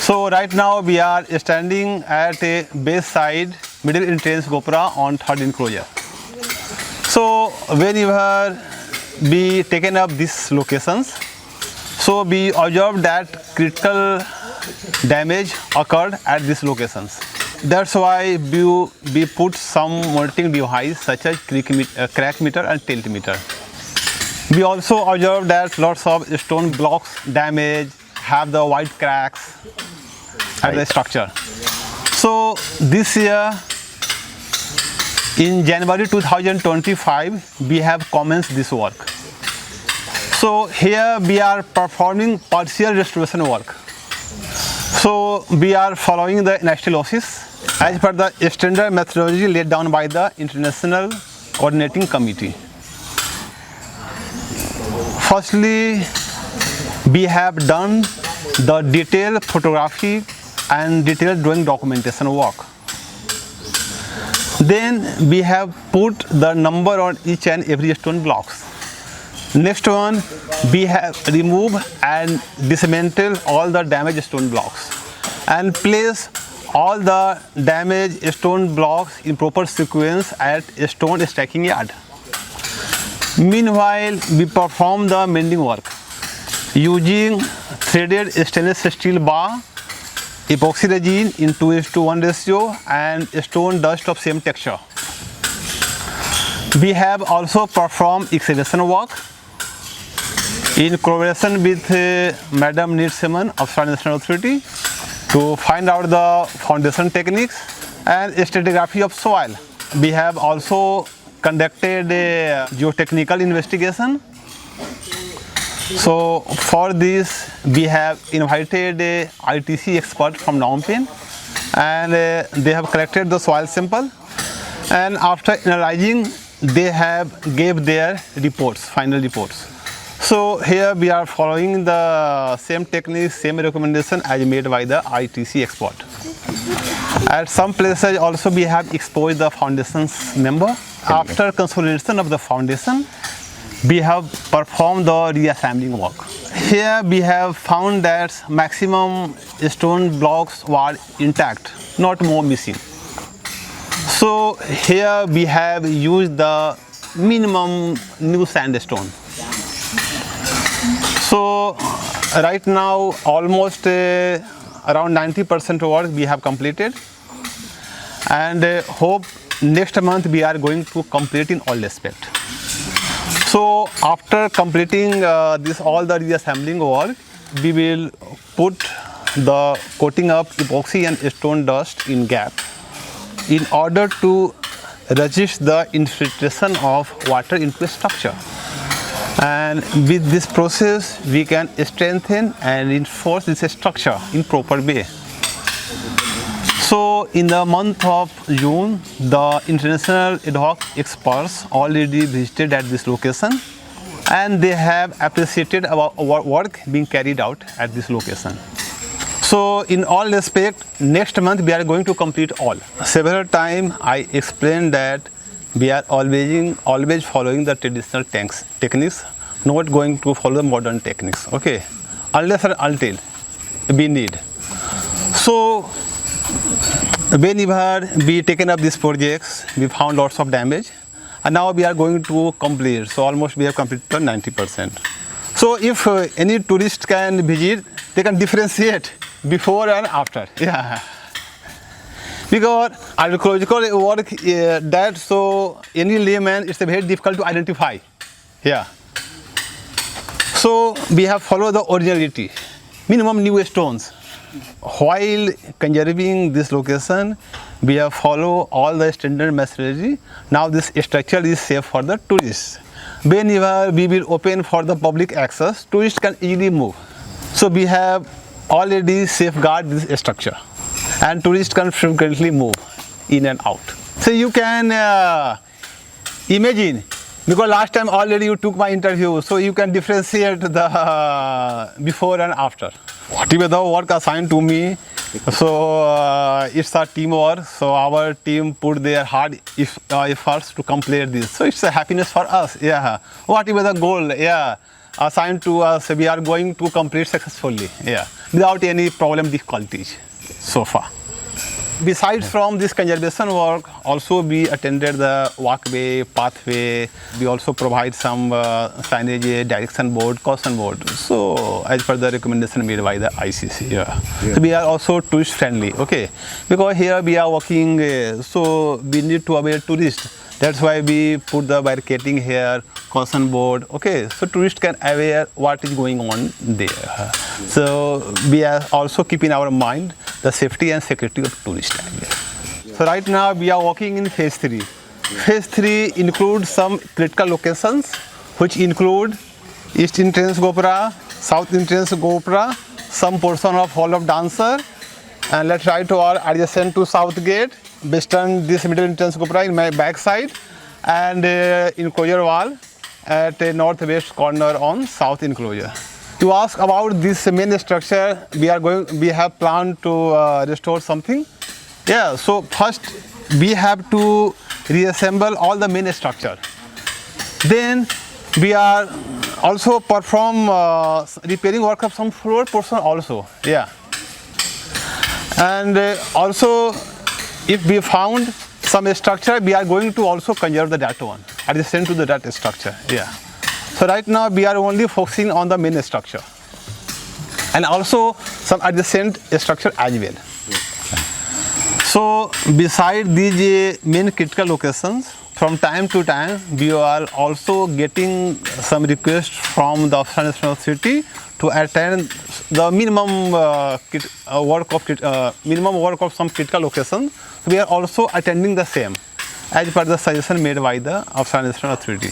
So right now we are standing at a base side middle entrance Gopura on third enclosure. So whenever we taken up these locations, so we observed that critical damage occurred at these locations. That's why we put some monitoring device such as crack meter and tilt meter. We also observed that lots of stone blocks damage, have the white cracks at the structure. So this year, in January 2025, we have commenced this work. So here we are performing partial restoration work. So we are following the anastomosis as per the standard methodology laid down by the International Coordinating Committee. Firstly, we have done the detailed photography and detailed drawing documentation work. Then we have put the number on each and every stone blocks. Next one, we have removed and dismantled all the damaged stone blocks and place all the damaged stone blocks in proper sequence at a stone stacking yard. Meanwhile, we perform the mending work using threaded stainless steel bar, epoxy resin in 2:1 ratio and stone dust of same texture. We have also performed excavation work in collaboration with Madam Nirseman of APSARA National Authority to find out the foundation techniques and stratigraphy of soil. We have also conducted a geotechnical investigation. So for this, we have invited a ITC expert from Phnom Penh, and they have collected the soil sample, and after analyzing, they have gave their reports, final reports. So here we are following the same technique, same recommendation as made by the ITC expert. At some places also we have exposed the foundation's member. After consolidation of the foundation, we have performed the reassembling work. Here we have found that maximum stone blocks were intact, not more missing. So here we have used the minimum new sandstone. So right now almost around 90% work we have completed, and hope next month we are going to complete in all aspects. So after completing all the reassembling work, we will put the coating of epoxy and stone dust in gap in order to resist the infiltration of water into a structure. And with this process, we can strengthen and reinforce this structure in proper way. So in the month of June, the international ad hoc experts already visited at this location, and they have appreciated our work being carried out at this location. So in all respect, next month we are going to complete all. Several times I explained that we are always following the traditional techniques, not going to follow the modern techniques, okay, unless and until we need. So whenever we taken up these projects, we found lots of damage, and now we are going to complete. So almost we have completed 90%. So if any tourist can visit, they can differentiate before and after. Yeah. Because archaeological work that, so any layman, it's very difficult to identify. Yeah. So we have followed the originality, minimum new stones. While conserving this location, we have followed all the standard methodology. Now this structure is safe for the tourists. Whenever we will open for the public access, tourists can easily move. So we have already safeguarded this structure, and tourists can frequently move in and out. So you can imagine, because last time already you took my interview, so you can differentiate the before and after. Whatever the work assigned to me, so it's a teamwork. So our team put their hard efforts to complete this. So it's a happiness for us. Yeah. Whatever the goal, yeah, assigned to us, we are going to complete successfully. Yeah. without any problem difficulties so far. Besides from this conservation work, also we attended the walkway, pathway. We also provide some signage, direction board, caution board. So as per the recommendation made by the ICC. Yeah. So we are also tourist friendly, okay? Because here we are working, so we need to aware tourists. That's why we put the barricading here, caution board, okay? So tourists can aware what is going on there. So we are also keeping our mind the safety and security of tourists. So right now we are working in phase 3. Phase 3 includes some critical locations, which include East Entrance Gopura, South Entrance Gopura, some portion of Hall of Dancer, and let's try to our adjacent to South Gate, Western this Middle Entrance Gopura in my back side, and enclosure wall at a northwest corner on South enclosure. To ask about this main structure, we have planned to restore something. Yeah, so first we have to reassemble all the main structure. Then we are also perform repairing work of some floor portion also. Yeah, and also if we found some structure, we are going to also conserve that one adjacent to that structure. Yeah. So right now we are only focusing on the main structure and also some adjacent structure as well. So beside these main critical locations, from time to time we are also getting some requests from the APSARA National Authority to attend the minimum work of some critical locations. So we are also attending the same as per the suggestion made by the APSARA National Authority.